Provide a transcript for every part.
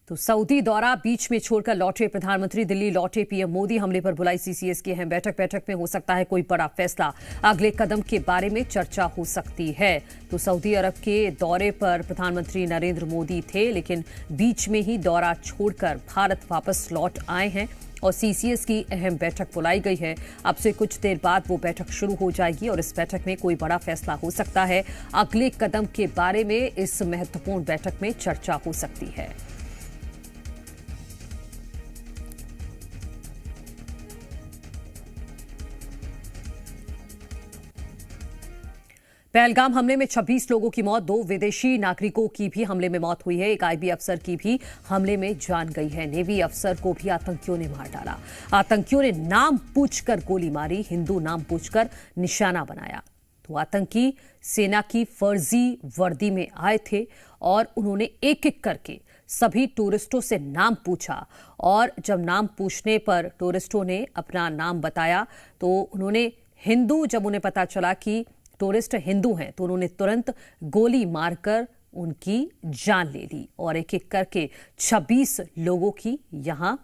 तो सऊदी दौरा बीच में छोड़कर लौटे प्रधानमंत्री, दिल्ली लौटे पीएम मोदी, हमले पर बुलाई सीसीएस की अहम बैठक में हो सकता है कोई बड़ा फैसला, अगले कदम के बारे में चर्चा हो सकती है। तो सऊदी अरब के दौरे पर प्रधानमंत्री नरेंद्र मोदी थे, लेकिन बीच में ही दौरा छोड़कर भारत वापस लौट आए हैं और सीसीएस की अहम बैठक बुलाई गई है। अब से कुछ देर बाद वो बैठक शुरू हो जाएगी और इस बैठक में कोई बड़ा फैसला हो सकता है। अगले कदम के बारे में इस महत्वपूर्ण बैठक में चर्चा हो सकती है। पहलगाम हमले में 26 लोगों की मौत, 2 विदेशी नागरिकों की भी हमले में मौत हुई है। एक आईबी अफसर की भी हमले में जान गई है। नेवी अफसर को भी आतंकियों ने मार डाला। आतंकियों ने नाम पूछकर गोली मारी, हिंदू नाम पूछकर निशाना बनाया। तो आतंकी सेना की फर्जी वर्दी में आए थे और उन्होंने एक एक करके सभी टूरिस्टों से नाम पूछा और जब नाम पूछने पर टूरिस्टों ने अपना नाम बताया तो उन्होंने हिंदू, जब उन्हें पता चला कि टूरिस्ट हिंदू हैं तो उन्होंने तुरंत गोली मारकर उनकी जान ले ली और एक एक करके 26 लोगों की यहां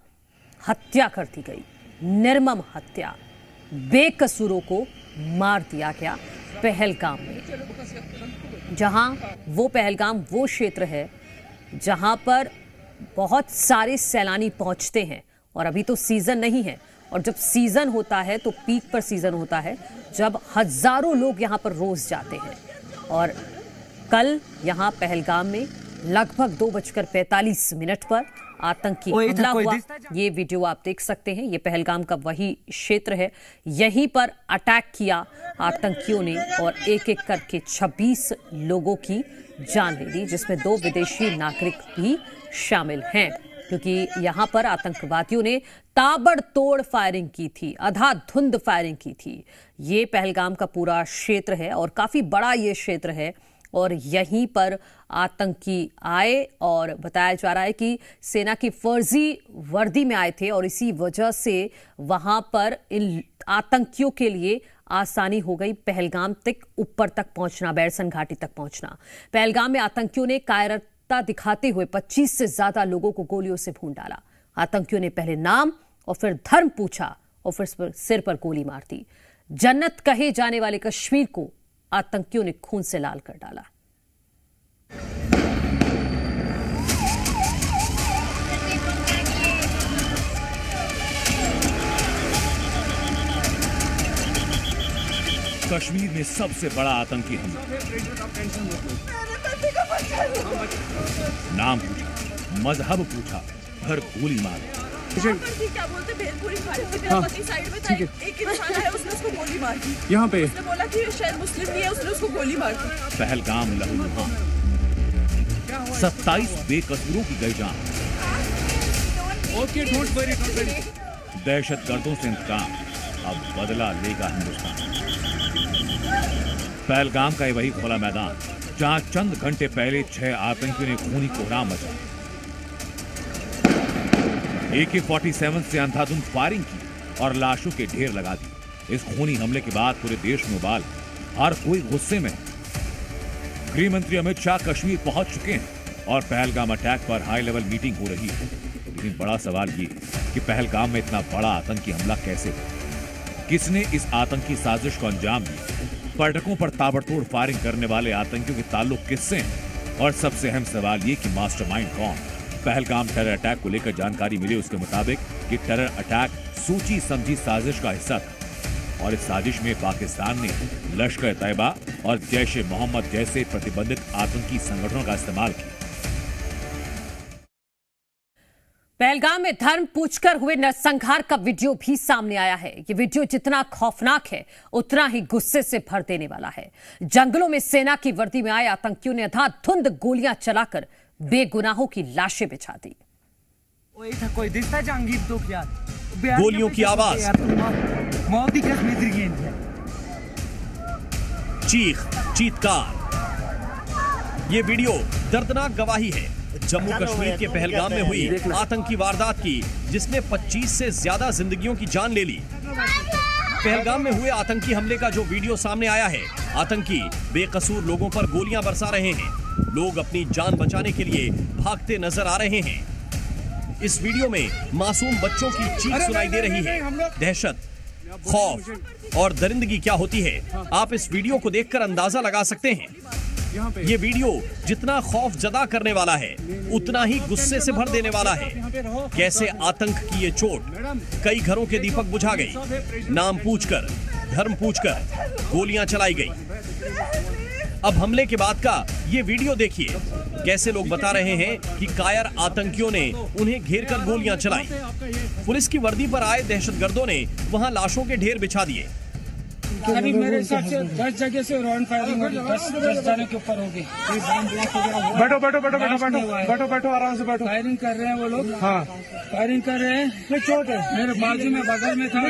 हत्या कर दी गई। निर्मम हत्या, बेकसूरों को मार दिया गया पहलगाम में। पहलगाम वो क्षेत्र है जहां पर बहुत सारे सैलानी पहुंचते हैं और अभी तो सीजन नहीं है, और जब सीजन होता है तो पीक पर सीजन होता है जब हजारों लोग यहां पर रोज जाते हैं। और कल यहां पहलगाम में लगभग 2:45 पर आतंकी हमला हुआ। ये वीडियो आप देख सकते हैं, ये पहलगाम का वही क्षेत्र है। यहीं पर अटैक किया आतंकियों ने और एक एक करके 26 लोगों की जान ले ली, जिसमें 2 विदेशी नागरिक भी शामिल हैं, क्योंकि यहां पर आतंकवादियों ने ताबड़तोड़ फायरिंग की थी, अंधाधुंध फायरिंग की थी। ये पहलगाम का पूरा क्षेत्र है और काफी बड़ा ये क्षेत्र है और यहीं पर आतंकी आए और बताया जा रहा है कि सेना की फर्जी वर्दी में आए थे और इसी वजह से वहां पर इन आतंकियों के लिए आसानी हो गई पहलगाम तक ऊपर तक पहुंचना, बैरसन घाटी तक पहुंचना। पहलगाम में आतंकियों ने कायरता दिखाते हुए 25 से ज्यादा लोगों को गोलियों से भून डाला। आतंकियों ने पहले नाम और फिर धर्म पूछा और फिर सिर पर गोली मार दी। जन्नत कहे जाने वाले कश्मीर को आतंकियों ने खून से लाल कर डाला। कश्मीर में सबसे बड़ा आतंकी हमला। नाम पूछा, मजहब पूछा, फिर गोली मारी। क्या बोलते भेलपुरी साइड में था, एक इंसान है उसने उसको गोली मार दी। यहाँ पे उसने बोला कि शायद मुस्लिम नहीं है, उसने उसको गोली मार दी। पहलगाम लहूलुहान, 27 बेकसूरों की गई जान। दहशतगर्दों से इंतकाम, अब बदला लेगा हिंदुस्तान। पहलगाम का ये वही खुला मैदान जहां चंद घंटे पहले 6 आतंकियों ने खूनी कोहराम मचाया। AK-47 से अंधाधुंध फायरिंग की और लाशों के ढेर लगा दिए। इस खूनी हमले के बाद पूरे देश में उबाल, हर कोई गुस्से में। गृह मंत्री अमित शाह कश्मीर पहुंच चुके हैं और पहलगाम अटैक पर हाई लेवल मीटिंग हो रही है। लेकिन बड़ा सवाल ये कि पहलगाम में इतना बड़ा आतंकी हमला कैसे हुआ? किसने इस आतंकी साजिश को अंजाम दिया? पर्यटकों पर ताबड़तोड़ फायरिंग करने वाले आतंकियों के ताल्लुक किससे हैं? और सबसे अहम सवाल ये कि मास्टरमाइंड कौन? पहलगाम टेरर अटैक को लेकर जानकारी मिली, उसके मुताबिक ये टेरर अटैक सोची समझी साजिश का हिस्सा था और इस साजिश में पाकिस्तान ने लश्कर तैयबा और जैश ए मोहम्मद जैसे प्रतिबंधित आतंकी संगठनों का इस्तेमाल किया। पहलगाम में धर्म पूछकर हुए नरसंहार का वीडियो भी सामने आया है। ये वीडियो जितना खौफनाक है उतना ही गुस्से से भर देने वाला है। जंगलों में सेना की वर्दी में आए आतंकियों ने अंधाधुंध गोलियां चलाकर बेगुनाहों की लाशें बिछा दी। कोई दिखता जहांगीर तो क्या गोलियों की आवाज, चीख चीत्कार। ये वीडियो दर्दनाक गवाही है जम्मू कश्मीर के पहलगाम में हुई आतंकी वारदात की, जिसने 25 से ज्यादा जिंदगियों की जान ले ली। पहलगाम में हुए आतंकी हमले का जो वीडियो सामने आया है, आतंकी बेकसूर लोगों पर गोलियां बरसा रहे हैं। लोग अपनी जान बचाने के लिए भागते नजर आ रहे हैं। इस वीडियो में मासूम बच्चों की चीख सुनाई दे रही है। दहशत, खौफ और दरिंदगी क्या होती है, आप इस वीडियो को देखकर अंदाजा लगा सकते हैं। ये वीडियो जितना खौफ जदा करने वाला है, उतना ही गुस्से से भर देने वाला है। कैसे आतंक की ये चोट, कई घरों के दीपक बुझा गई। नाम पूछकर, धर्म पूछकर गोलियां चलाई गई। अब हमले के बाद का ये वीडियो देखिए, कैसे लोग बता रहे हैं कि कायर आतंकियों ने उन्हें घेर कर गोलियां चलाई। पुलिस की वर्दी पर आए दहशतगर्दों ने वहां लाशों के ढेर बिछा दिए। अभी मेरे हिसाब से 10 जगह से राउंड फायरिंग होगी, 10 जाने के ऊपर होगी। बैठो बैठो बैठो बैठो बैठो बैठो बैठो आराम से बैठो। फायरिंग कर रहे हैं वो लोग। हाँ, फायरिंग कर रहे हैं। चोट है मेरे बाजू में, बगल में था।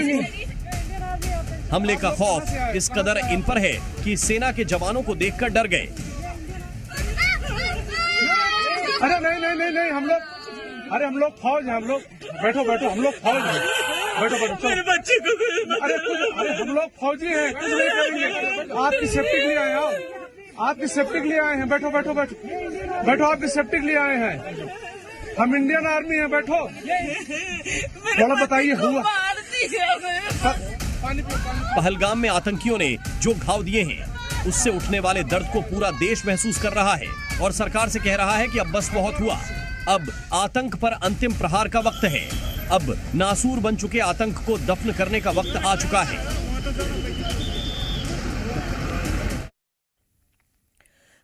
हमले का खौफ इस कदर इन पर है कि सेना के जवानों को देखकर डर गए। अरे नहीं हम लोग, अरे हम लोग फौज हैं, हम लोग। बैठो बैठो, हम लोग फौज हैं। बैठो बैठो, मेरे बच्चे को अरे हम लोग फौजी हैं, कुछ नहीं करेंगे। आपकी सेफ्टी के लिए आए हैं, आपकी सेफ्टी के लिए आए हैं। बैठो बैठो बैठो बैठो, आपकी सेफ्टी के लिए आए हैं। हम इंडियन आर्मी हैं। बैठो, थोड़ा बताइए हुआ। पहलगाम में आतंकियों ने जो घाव दिए हैं, उससे उठने वाले दर्द को पूरा देश महसूस कर रहा है और सरकार से कह रहा है कि अब बस बहुत हुआ। अब आतंक पर अंतिम प्रहार का वक्त है। अब नासूर बन चुके आतंक को दफन करने का वक्त आ चुका है।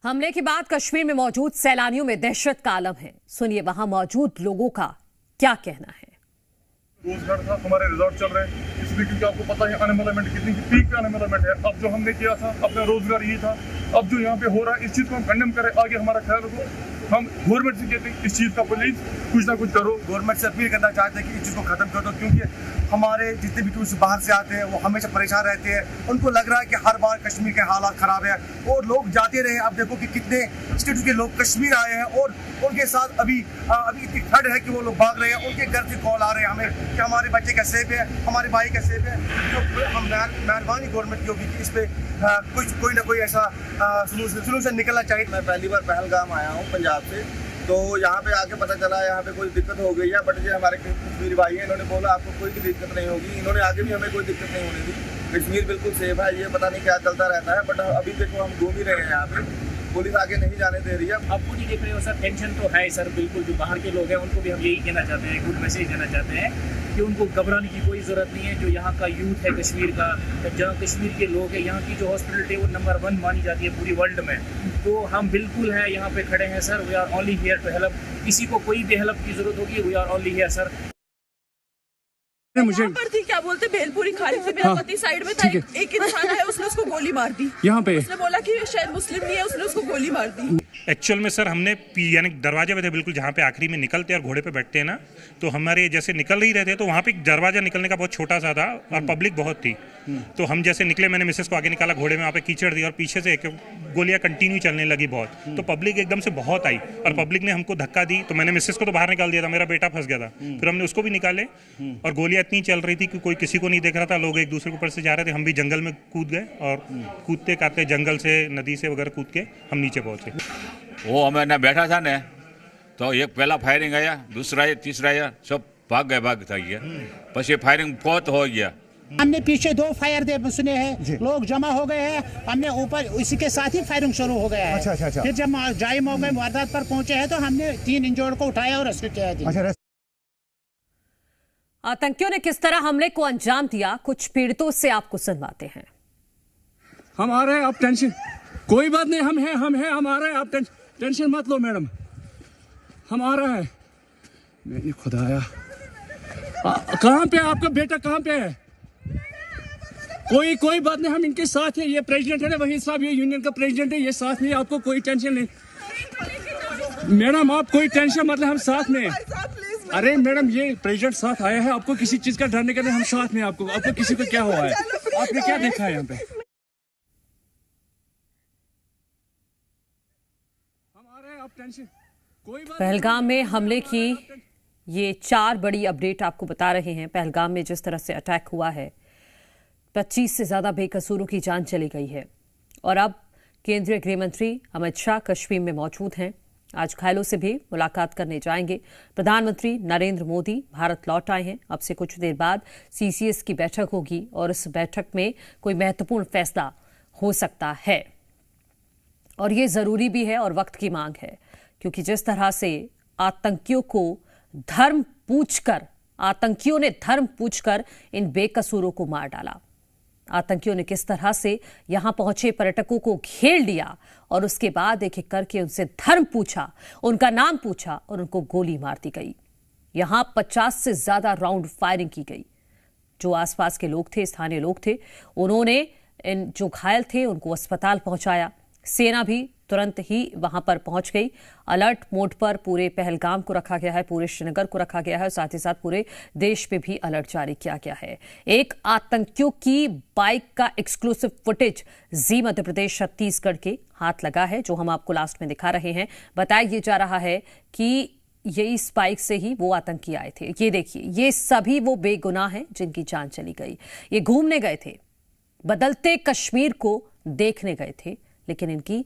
हमले के बाद कश्मीर में मौजूद सैलानियों में दहशत का आलम है। सुनिए वहां मौजूद लोगों का क्या कहना है। रोजगार था, हमारे रिजॉर्ट चल रहे हैं, इसलिए क्योंकि आपको पता है अनएम्प्लॉयमेंट कितनी पीक पे अनएम्प्लॉयमेंट है। अब जो हमने किया था अपना रोजगार ये था, अब जो यहाँ पे हो रहा है इस चीज को हम कंडेम करें। आगे हमारा ख्याल रखो। हम गवर्नमेंट से कहते हैं इस चीज का प्लीज कुछ ना कुछ करो। गवर्नमेंट से अपील करना चाहते हैं कि इस चीज को खत्म कर दो, क्योंकि हमारे जितने भी टूरिस्ट बाहर से आते हैं वो हमेशा परेशान रहते हैं। उनको लग रहा है कि हर बार कश्मीर के हालात खराब है और लोग जाते रहे। अब देखो कि कितने स्टेट के लोग कश्मीर आए हैं और उनके साथ अभी इतनी ठंड है कि वो लोग भाग रहे हैं। उनके घर से कॉल आ रहे हैं हमें कि हमारे बच्चे का सेफ है, हमारे भाई का सेफ है। तो हम मेहरबानी गवर्नमेंट की होगी कि इस पे कोई ना कोई ऐसा सोल्यूशन निकलना चाहिए। मैं पहली बार पहलगाम आया हूँ पंजाब से, तो यहाँ पे आके पता चला यहाँ पे कोई दिक्कत हो गई है। बट जो हमारे कश्मीरी भाई हैं, इन्होंने बोला आपको कोई भी दिक्कत नहीं होगी। इन्होंने आगे भी हमें कोई दिक्कत नहीं होने दी। कश्मीर बिल्कुल सेफ है। ये पता नहीं क्या चलता रहता है, बट अभी देखो हम घूम ही रहे हैं यहाँ पे, पुलिस आगे नहीं जाने दे रही है। अब पूरी देख रहे हो सर, टेंशन तो है सर बिल्कुल। जो बाहर के लोग हैं उनको भी हम यही कहना चाहते हैं, गुड मैसेज देना चाहते हैं कि उनको घबराने की कोई ज़रूरत नहीं है। जो यहाँ का यूथ है कश्मीर का, जहाँ कश्मीर के लोग हैं, यहाँ की जो हॉस्पिटलिटी है वो नंबर 1 मानी जाती है पूरी वर्ल्ड में। तो हम बिल्कुल है यहाँ पे खड़े हैं sir. We are only here to help. किसी को कोई भी हेल्प की जरूरत होगी, we are only here sir. मुझे पर थी क्या बोलते भेलपुरी खा रही थी, मेरा पति साइड में था। एक इंसान है, उसने उसको गोली मार दी यहाँ पे। उसने बोला कि शायद मुस्लिम नहीं है, उसने उसको गोली मार दी। एक्चुअल में सर हमने यानी दरवाजे पे थे बिल्कुल, जहाँ पे आखिरी में निकलते हैं और घोड़े पे बैठते हैं ना, तो हमारे जैसे निकल ही रहे थे तो वहाँ पे दरवाजा निकलने का बहुत छोटा सा था और पब्लिक बहुत थी। तो हम जैसे निकले, मैंने मिसेस को आगे निकाला, घोड़े में वहाँ पे कीचड़ दी और पीछे से गोलियां कंटिन्यू चलने लगी बहुत। तो पब्लिक एकदम से बहुत आई और पब्लिक ने हमको धक्का दी। तो मैंने मिसेस को तो बाहर निकाल दिया था, मेरा बेटा फंस गया था। फिर हमने उसको भी निकाले और गोलियां इतनी चल रही थी कि कोई किसी को नहीं देख रहा था। लोग एक दूसरे के ऊपर से जा रहे थे। हम भी जंगल में कूद गए और कूदते काटते जंगल से, नदी से वगैरह कूद के हम नीचे पहुंचे। वो हमें ना बैठा था ने, तो एक पहला फायरिंग आया, दूसरा आया, तीसरा आया, सब भाग गया। પછી फायरिंग बहुत हो गया। हमने पीछे 2 फायर दे सुने हैं, लोग जमा हो गए हैं। हमने ऊपर इसी के साथ ही फायरिंग शुरू हो गया है। अच्छा। फिर जब जाए मौके वारदात पर पहुंचे हैं तो हमने 3 इंजर्ड को उठाया और रेस्क्यू किया। आतंकियों ने किस तरह हमले को अंजाम दिया, कुछ पीड़ितों से आपको सुनवाते हैं। हम आ रहे हैं, आप टेंशन कोई बात नहीं, हम हैं हम आ रहे हैं, आप टेंशन मत लो मैडम, हम आ रहे हैं। मैंने खुदाया, कहाँ पे आपका बेटा, कहाँ पे है? कोई बात नहीं, हम इनके साथ है। ये प्रेसिडेंट है ना, वही साहब, ये यूनियन का प्रेसिडेंट है, ये साथ में, आपको कोई टेंशन नहीं मैडम, आप कोई टेंशन मतलब, हम साथ में। अरे मैडम, ये प्रेसिडेंट साथ आया है, आपको किसी चीज का डरने का नहीं, हम साथ में। आपको किसी को क्या हुआ है? आपने क्या देखा है यहाँ पे? हम आ रहे हैं, आप टेंशन कोई बात। पहलगाम में हमले की ये 4 बड़ी अपडेट आपको बता रहे हैं। पहलगाम में जिस तरह से अटैक हुआ है, 25 से ज्यादा बेकसूरों की जान चली गई है। और अब केंद्रीय गृह मंत्री अमित शाह कश्मीर में मौजूद हैं। आज घायलों से भी मुलाकात करने जाएंगे। प्रधानमंत्री नरेंद्र मोदी भारत लौट आए हैं। अब से कुछ देर बाद सीसीएस की बैठक होगी और इस बैठक में कोई महत्वपूर्ण फैसला हो सकता है और ये जरूरी भी है और वक्त की मांग है, क्योंकि जिस तरह से आतंकियों ने धर्म पूछकर इन बेकसूरों को मार डाला। आतंकियों ने किस तरह से यहां पहुंचे पर्यटकों को घेर लिया और उसके बाद एक एक करके उनसे धर्म पूछा, उनका नाम पूछा और उनको गोली मार दी गई। यहां 50 से ज्यादा राउंड फायरिंग की गई। जो आसपास के लोग थे, स्थानीय लोग थे, उन्होंने इन जो घायल थे उनको अस्पताल पहुंचाया। सेना भी तुरंत ही वहां पर पहुंच गई। अलर्ट मोड पर पूरे पहलगाम को रखा गया है, पूरे श्रीनगर को रखा गया है और साथ ही साथ पूरे देश पे भी अलर्ट जारी किया गया है। एक आतंकियों की बाइक का एक्सक्लूसिव फुटेज जी मध्य प्रदेश छत्तीसगढ़ के हाथ लगा है, जो हम आपको लास्ट में दिखा रहे हैं। बताया ये जा रहा है कि ये इस बाइक से ही वो आतंकी आए थे। ये देखिए, ये सभी वो बेगुनाह हैं जिनकी जान चली गई। ये घूमने गए थे, बदलते कश्मीर को देखने गए थे, लेकिन इनकी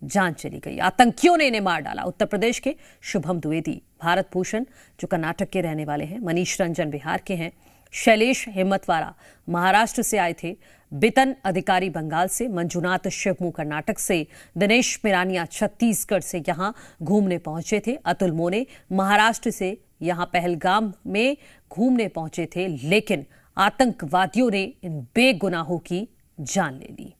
जान चली गई। आतंकियों ने इन्हें मार डाला। उत्तर प्रदेश के शुभम द्विवेदी, भारत भूषण जो कर्नाटक के रहने वाले हैं, मनीष रंजन बिहार के हैं, शैलेश हिम्मतवाला महाराष्ट्र से आए थे, बितन अधिकारी बंगाल से, मंजुनाथ शिवमू कर्नाटक से, दिनेश मिरानिया छत्तीसगढ़ से यहां घूमने पहुंचे थे, अतुल मोने महाराष्ट्र से यहां पहलगाम में घूमने पहुंचे थे, लेकिन आतंकवादियों ने इन बेगुनाहों की जान ले ली।